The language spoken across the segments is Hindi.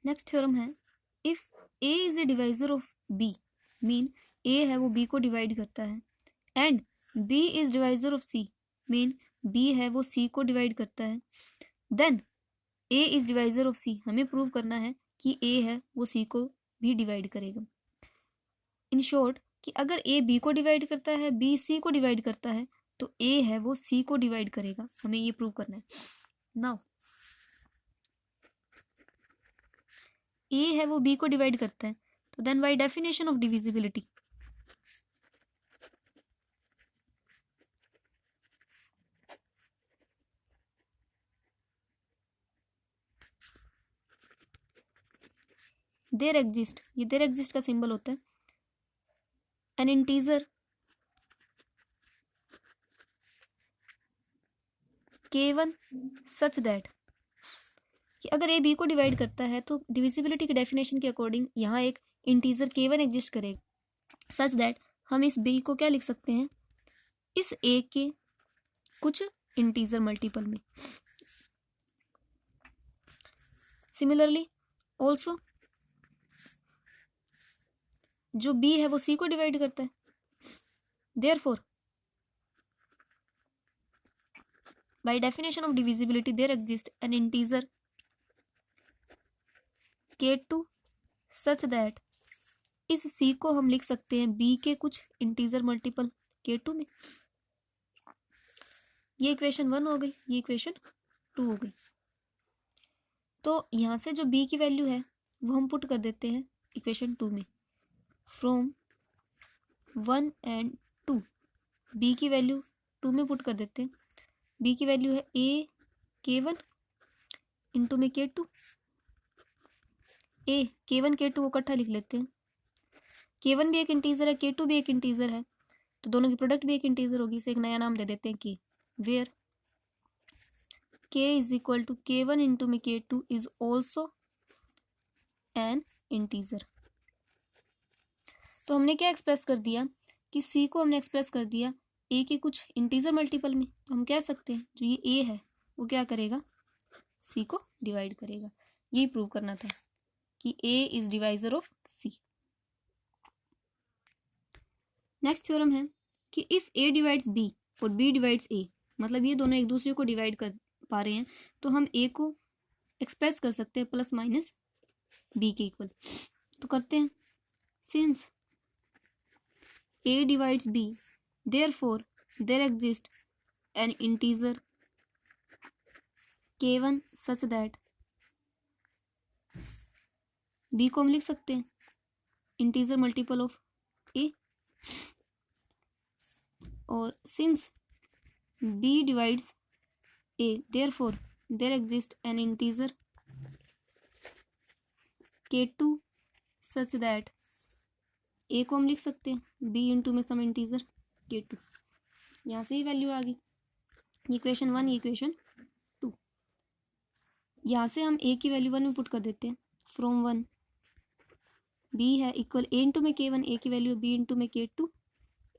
नेक्स्ट थ्योरम है, if A is a divisor of B, mean A है वो बी को डिवाइड करता है, and B is divisor of C, mean B है वो सी को डिवाइड करता है, then A is divisor of C, हमें प्रूव करना है कि ए है वो सी को भी डिवाइड करेगा। इन शॉर्ट कि अगर ए बी को डिवाइड करता है, बी सी को डिवाइड करता है, तो ए है वो सी को डिवाइड करेगा, हमें ये प्रूव करना है। नाउ ए है वो बी को डिवाइड करता है, तो then by definition of divisibility there exist, ये देयर एग्जिस्ट का सिंबल होता है N integer K1 such that कि अगर ए बी को डिवाइड करता है तो डिविजिबिलिटी की डेफिनेशन के अकॉर्डिंग यहाँ एक इंटीजर K1 एग्जिस्ट करेगा, सच दैट हम इस बी को क्या लिख सकते हैं, इस ए के कुछ इंटीजर मल्टीपल में। सिमिलरली ऑल्सो जो बी है वो सी को डिवाइड करता है, therefore by definition of divisibility there exist an integer K2 such that इस सी को हम लिख सकते हैं बी के कुछ इंटीजर मल्टीपल K2 में। ये इक्वेशन 1 हो गई, ये इक्वेशन 2 हो गई। तो यहाँ से जो बी की वैल्यू है वो हम पुट कर देते हैं इक्वेशन 2 में, फ्रॉम 1 एंड 2 बी की वैल्यू 2 में पुट कर देते हैं। बी की वैल्यू है ए K1 इंटू में K2, ए K1 K2 को इकट्ठा लिख लेते हैं। K1 भी एक इंटीजर है, K2 भी एक इंटीजर है, तो दोनों की प्रोडक्ट भी एक इंटीजर होगी, इसे एक नया नाम दे देते हैं K, where K is equal to K1 into में K2 is also an integer. तो हमने क्या एक्सप्रेस कर दिया कि C को हमने एक्सप्रेस कर दिया A के कुछ इंटीजर मल्टीपल में, तो हम कह सकते हैं जो ये A है वो क्या करेगा, C को डिवाइड करेगा। यही प्रूव करना था कि A is divisor of C। Next theorem है कि इफ A डिवाइड्स B और B डिवाइड्स A, मतलब ये दोनों एक दूसरे को डिवाइड कर पा रहे हैं, तो हम A को एक्सप्रेस कर सकते हैं प्लस माइनस B के इक्वल। तो करते हैं, since A divides B, therefore there exists an integer K1 such that B को हम लिख सकते हैं इंटीजर मल्टीपल ऑफ A, और since B divides A, therefore there exists an integer K2 such that A को हम लिख सकते हैं B इंटू में सम इंटीजर K2। यहाँ से ही वैल्यू आ गई, इक्वेशन 1, इक्वेशन 2। यहाँ से हम A की वैल्यू 1 में पुट कर देते हैं, फ्रॉम 1 B है इक्वल A इंटू में K1, A की वैल्यू B इंटू में K2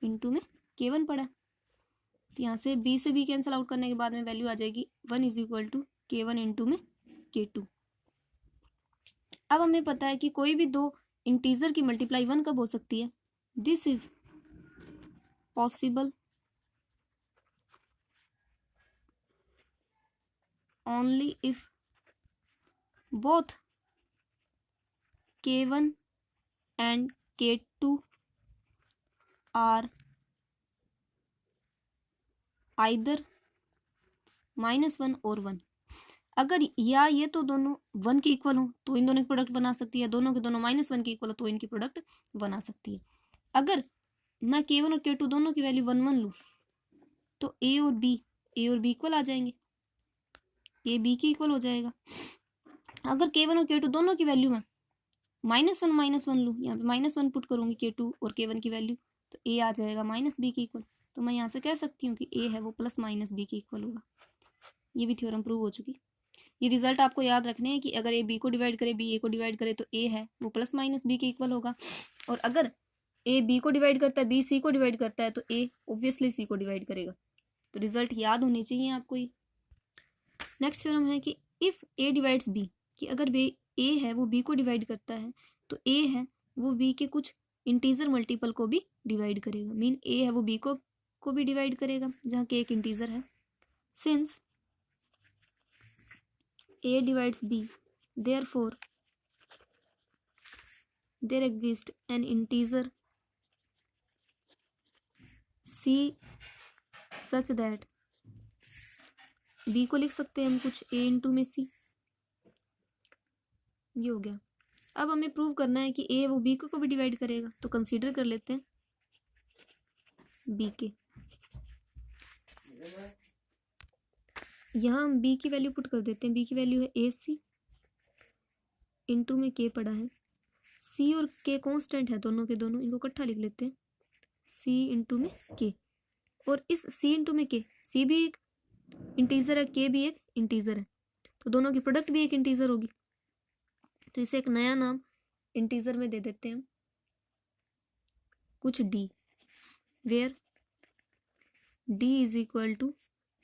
इंटू में K1 पड़ा। तो यहाँ से B से B कैंसिल आउट करने के बाद में वैल्यू आ जाएगी 1 is equal to K1 into में K2। अब हमें पता है कि कोई भी दो इंटीजर की मल्टीप्लाई 1 कब हो सकती है, this is possible only if both K1 and K2 are either -1 और 1। अगर या ये तो दोनों 1 के इक्वल हो तो इन दोनों की प्रोडक्ट बना सकती है, दोनों के दोनों -1 के इक्वल हो तो इनकी प्रोडक्ट बना सकती है। अगर मैं K1 और K2 दोनों की वैल्यू 1 1 लूँ तो A और B इक्वल आ जाएंगे, A B के इक्वल हो जाएगा। अगर K1 और K2 दोनों की वैल्यू में -1 लूँ, यहाँ पे -1 पुट करूँगी K2 और K1 की वैल्यू, तो A आ जाएगा -B के इक्वल। तो मैं यहाँ से कह सकती हूँ कि A है वो +-B के इक्वल होगा। ये भी थ्योरम प्रूव हो चुकी। ये रिजल्ट आपको याद रखने हैं कि अगर A B को डिवाइड करे, B A को डिवाइड करे, तो A है वो +-B के इक्वल होगा, और अगर A B को डिवाइड करता है, B C को डिवाइड करता है, तो A ऑब्वियसली C को डिवाइड करेगा। तो रिजल्ट याद होने चाहिए आपको ये। नेक्स्ट थ्योरम है कि इफ A डिवाइड्स B कि अगर ए है वो बी को डिवाइड करता है तो ए है वो बी के कुछ इंटीजर मल्टीपल को भी डिवाइड करेगा। मीन ए है वो बी को भी डिवाइड करेगा जहाँ के एक इंटीजर है। Since A divides B therefore there exist an integer C such that, B को लिख सकते हैं हम कुछ ए इंटू में सी। ये हो गया। अब हमें प्रूव करना है कि ए वो बी को भी डिवाइड करेगा, तो कंसीडर कर लेते हैं बी के। यहाँ हम बी की वैल्यू पुट कर देते हैं। बी की वैल्यू है ए सी, इंटू में के पड़ा है। सी और के कॉन्स्टेंट है दोनों के दोनों, इनको इकट्ठा लिख लेते हैं सी इंटू में के। और इस सी इंटू में के, सी भी एक इंटीजर है, के भी एक इंटीजर है, तो दोनों की प्रोडक्ट भी एक इंटीजर होगी। तो इसे एक नया नाम इंटीजर में दे देते हैं कुछ D, where D is equal to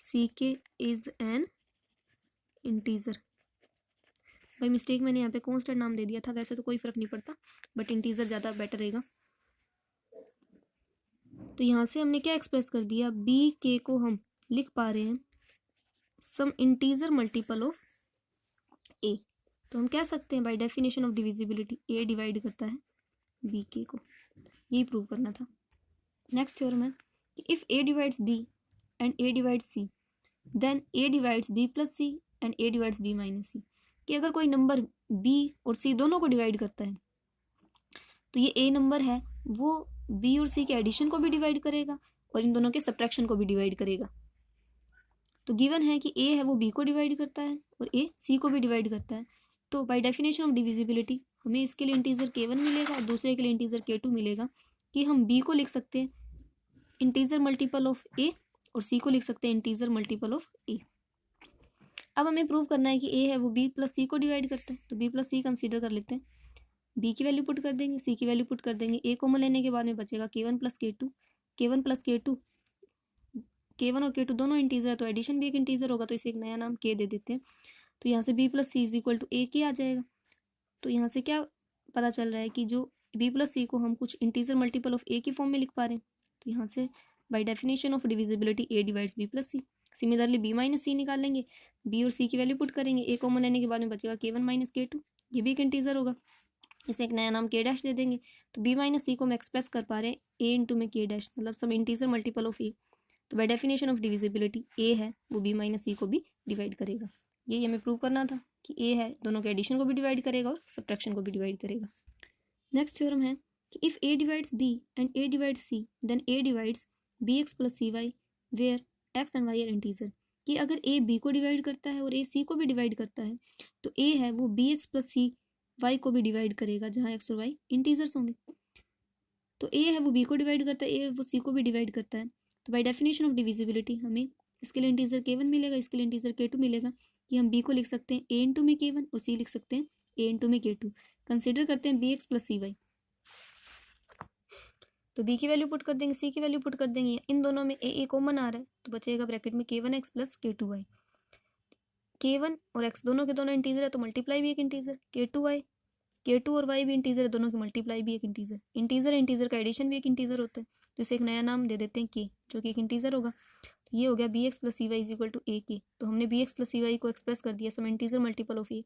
C K is an integer. भाई मिस्टेक मैंने यहाँ पे कॉन्स्टेंट नाम दे दिया था, वैसे तो कोई फर्क नहीं पड़ता, बट इंटीजर ज़्यादा बेटर रहेगा। तो यहाँ से हमने क्या एक्सप्रेस कर दिया, बी के को हम लिख पा रहे हैं सम इंटीजर मल्टीपल ऑफ ए। तो हम कह सकते हैं bye definition of divisibility A divide करता है बी के को। यही प्रूव करना था। नेक्स्ट थ्योरम है कि if A divides B and A divides C then A divides B plus C and A divides B minus C. कि अगर कोई नंबर बी और सी दोनों को डिवाइड करता है तो ये ए नंबर है वो बी और सी के एडिशन को भी डिवाइड करेगा और इन दोनों के सब्ट्रैक्शन को भी डिवाइड करेगा। तो गिवन है कि ए है वो बी को डिवाइड करता है और ए सी को भी डिवाइड करता है। तो बाय डेफिनेशन ऑफ डिविजिबिलिटी हमें इसके लिए इंटीजर k1 मिलेगा और दूसरे के लिए इंटीजर k2 मिलेगा। कि हम b को लिख सकते हैं इंटीजर मल्टीपल ऑफ a और c को लिख सकते हैं इंटीजर मल्टीपल ऑफ a। अब हमें प्रूव करना है कि a है वो b प्लस सी को डिवाइड करता है, तो b प्लस सी कंसिडर कर लेते हैं। b की वैल्यू पुट कर देंगे, c की वैल्यू पुट कर देंगे, a कॉमन लेने के बाद में बचेगा k1 plus k2। k1 plus k2, k1 और k2 दोनों इंटीजर है तो एडिशन भी एक इंटीजर होगा, तो इसे एक नया नाम k दे देते हैं। तो यहाँ से b plus C is equal to A K आ जाएगा। तो यहाँ से क्या पता चल रहा है कि जो b प्लस सी को हम कुछ इंटीजर मल्टीपल ऑफ a की फॉर्म में लिख पा रहे हैं। तो यहाँ से by definition of divisibility a divides b plus C. Similarly b minus C निकाल लेंगे, b और c की वैल्यू पुट करेंगे, a कॉमन लेने के बाद में बचेगा k1 माइनस k2, ये भी एक इंटीजर होगा, इसे एक नया नाम k डैश दे देंगे। तो b माइनस सी को हम एक्सप्रेस कर पा रहे हैं a इंटू में k डैश, मतलब सब इंटीजर मल्टीपल ऑफ a। तो bye definition of divisibility a है वो b माइनस सी को भी डिवाइड करेगा। यही हमें प्रूव करना था कि a है दोनों के एडिशन को भी डिवाइड करेगा और सब्ट्रैक्शन को भी डिवाइड करेगा। नेक्स्ट थ्योरम है कि if a divides b and a divides c then a divides bx plus cy where x and y are integer. कि अगर a b को डिवाइड करता है और a c को भी डिवाइड करता है तो a है वो bx प्लस cy को भी डिवाइड करेगा जहाँ x और y इंटीजर्स होंगे। तो a है वो b को डिवाइड करता है, a है वो c को भी डिवाइड करता है। तो बाय डेफिनेशन ऑफ डिविजिबिलिटी हमें इसके लिए इंटीजर k1 मिलेगा, इसके लिए इंटीजर k2 मिलेगा। कि हम b को लिख सकते हैं a इंटू में k1 और c लिख सकते हैं a इंटू में k2। कंसिडर करते हैं bx प्लस cy। तो b की वैल्यू पुट कर देंगे, c की वैल्यू पुट कर देंगे, इन दोनों में a कॉमन आ रहा है तो बचेगा ब्रैकेट में k1x प्लस k2y। k1 और x दोनों के दोनों इंटीजर है तो मल्टीप्लाई भी एक इंटीजर, k2y, k2 और y भी इंटीजर है, दोनों की मल्टीप्लाई भी एक इंटीजर। इंटीजर इंटीजर का एडिशन भी एक इंटीजर होता है, तो इसे एक नया नाम दे देते हैं k, जो कि एक इंटीजर होगा। तो ये हो गया bx plus cy is equal to a के। तो हमने bx प्लस cy को एक्सप्रेस कर दिया some integer multiple of a।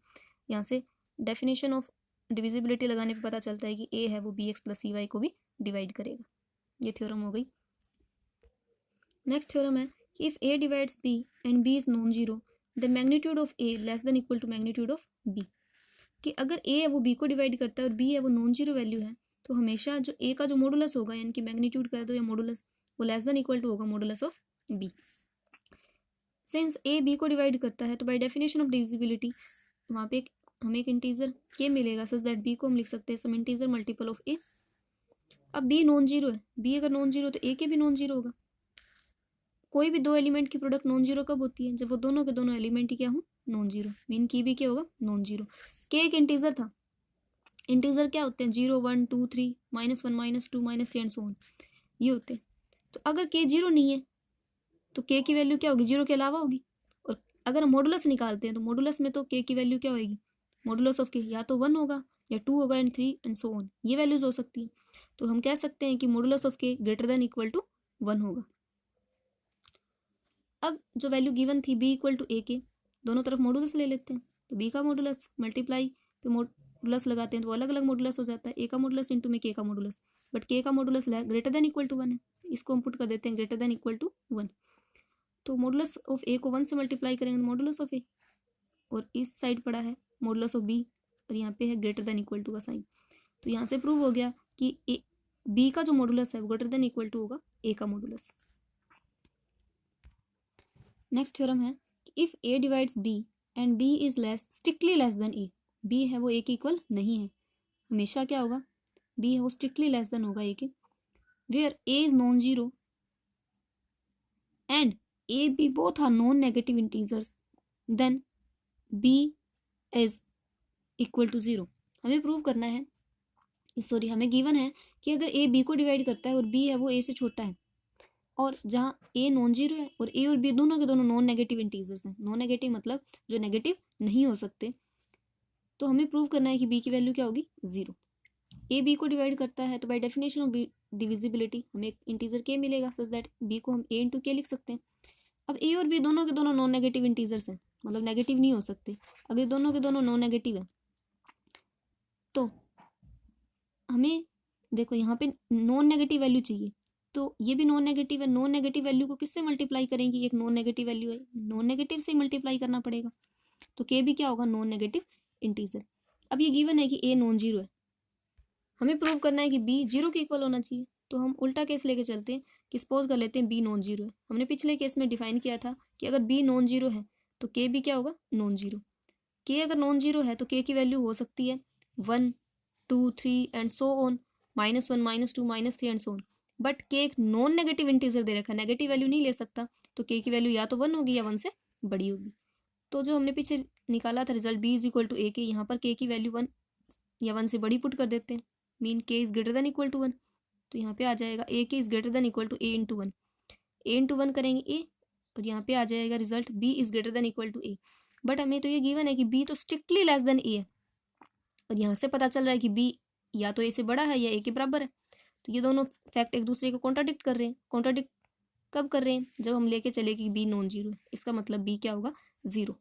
यहाँ से डेफिनेशन ऑफ डिविजिबिलिटी लगाने पे पता चलता है कि a है वो bx प्लस cy को भी डिवाइड करेगा। ये थ्योरम हो गई। नेक्स्ट थ्योरम है कि if a divides b and b is non zero then magnitude of a less than equal to magnitude of b। कि अगर a है वो b को डिवाइड करता है और b है वो नॉन जीरो वैल्यू है तो हमेशा जो a का जो मॉडुलस होगा यानी कि मैग्नीट्यूड कर दो या मॉडुलस, वो लेस देन इक्वल टू होगा modulus of b। Since a b को डिवाइड करता है तो बाय डेफिनेशन ऑफ डिविजिबिलिटी वहाँ पे हमें एक इंटीजर k मिलेगा सच दैट b को हम लिख सकते हैं some integer multiple of a। अब b नॉन जीरो है, b अगर नॉन जीरो तो a के भी नॉन जीरो होगा। कोई भी दो एलिमेंट की प्रोडक्ट नॉन जीरो कब होती है, जब वो दोनों के दोनों एलिमेंट ही क्या हो, नॉन जीरो। मीन की भी क्या होगा, नॉन जीरो। के एक इंटीजर था, इंटीजर क्या होते हैं 0 1 2 3 -1 -2 -3 एंड सो ऑन, ये होते हैं। तो अगर के जीरो नहीं है तो के की वैल्यू क्या होगी, जीरो के अलावा होगी। और अगर हम मॉडुलस निकालते हैं तो मॉडुलस में तो के की वैल्यू क्या होगी, मॉडुलस ऑफ के या तो 1 होगा या 2 होगा एंड 3 एंड सो ऑन, ये वैल्यूज हो सकती है। तो हम कह सकते हैं कि मॉडुलस ऑफ के ग्रेटर देन इक्वल टू 1 होगा। अब जो वैल्यू गिवन थी b इक्वल टू ए के, दोनों तरफ मॉडुलस ले लेते हैं, तो b का मॉडुलस मल्टीप्लाई पे मॉडुलस लगाते हैं तो अलग अलग मॉडुलस हो जाता है, a का मॉडुलस इंटू में k का मॉडुलस, बट k का modulus greater than equal to 1 है, इसको हम पुट कर देते हैं ग्रेटर देन इक्वल टू 1। तो मॉडुलस ऑफ a को 1 से मल्टीप्लाई करेंगे मॉडुलस ऑफ a, और इस साइड पड़ा है मॉडुलस ऑफ b, और यहाँ पे है ग्रेटर देन इक्वल टू का साइन। तो यहाँ से प्रूव हो गया कि b का जो मॉडुलस है वो ग्रेटर देन इक्वल टू होगा a का मॉडुलस। नेक्स्ट थ्योरम है if a divides b and b is less strictly less then a, b है वो a के इक्वल नहीं है, हमेशा क्या होगा b है वो स्ट्रिक्टली लेस देन होगा a के, where a is non zero and a b both are non negative integers, then b is equal to 0। हमें प्रूव करना है, सॉरी हमें गिवन है कि अगर a b को डिवाइड करता है और b है वो a से छोटा है, और जहाँ a नॉन जीरो है और a और b दोनों के दोनों नॉन नेगेटिव इंटीजर्स हैं, नॉन नेगेटिव मतलब जो नेगेटिव नहीं हो सकते, तो हमें प्रूव करना है कि b की वैल्यू क्या होगी 0। a b को डिवाइड करता है तो bye definition of b divisibility हमें एक इंटीजर k मिलेगा, सच दैट b को हम a इंटू k लिख सकते हैं। अब a और b दोनों के दोनों नॉन नेगेटिव इंटीजर्स हैं, मतलब नेगेटिव नहीं हो सकते, अगर दोनों के दोनों नॉन नेगेटिव है तो हमें देखो यहाँ पे नॉन नेगेटिव वैल्यू चाहिए, तो ये भी नॉन नेगेटिव है, नॉन नेगेटिव वैल्यू को किससे मल्टीप्लाई करेंगे, एक नॉन नेगेटिव वैल्यू है, नॉन नेगेटिव से मल्टीप्लाई करना पड़ेगा, तो के भी क्या होगा नॉन नेगेटिव इंटीजर। अब ये गिवन है कि ए नॉन जीरो है, हमें प्रूव करना है कि बी जीरो के इक्वल होना चाहिए, तो हम उल्टा केस लेके चलते हैं कि सपोज कर लेते हैं बी नॉन जीरो है। हमने पिछले केस में डिफाइन किया था कि अगर बी नॉन जीरो है तो के भी क्या होगा नॉन जीरो, के अगर नॉन जीरो है तो के की वैल्यू हो सकती है 1 2 3 and so on, -1 -2 -3 and so on, but के एक नॉन नेगेटिव इंटीजर दे रखा है, नेगेटिव वैल्यू नहीं ले सकता, तो के की वैल्यू या तो 1 होगी या 1 से बड़ी होगी। तो जो हमने पीछे निकाला था result b is equal to A K, यहाँ पर के की वैल्यू 1 या 1 से बड़ी पुट कर देते हैं, mean k is greater than equal to 1, तो यहाँ पे आ जाएगा a k is greater than equal to a into 1, a into 1 करेंगे ए, और यहाँ पे आ जाएगा result b is greater than equal to a. But हमें तो ये गिवन है कि b तो स्ट्रिक्टली लेस देन ए है, और यहाँ से पता चल रहा है कि b या तो a से बड़ा है या a के बराबर है, तो ये दोनों फैक्ट एक दूसरे को कॉन्ट्राडिक्ट कर रहे हैं। कॉन्ट्राडिक्ट कब कर रहे हैं, जब हम लेके चले कि b नॉन जीरो है, इसका मतलब b क्या होगा 0।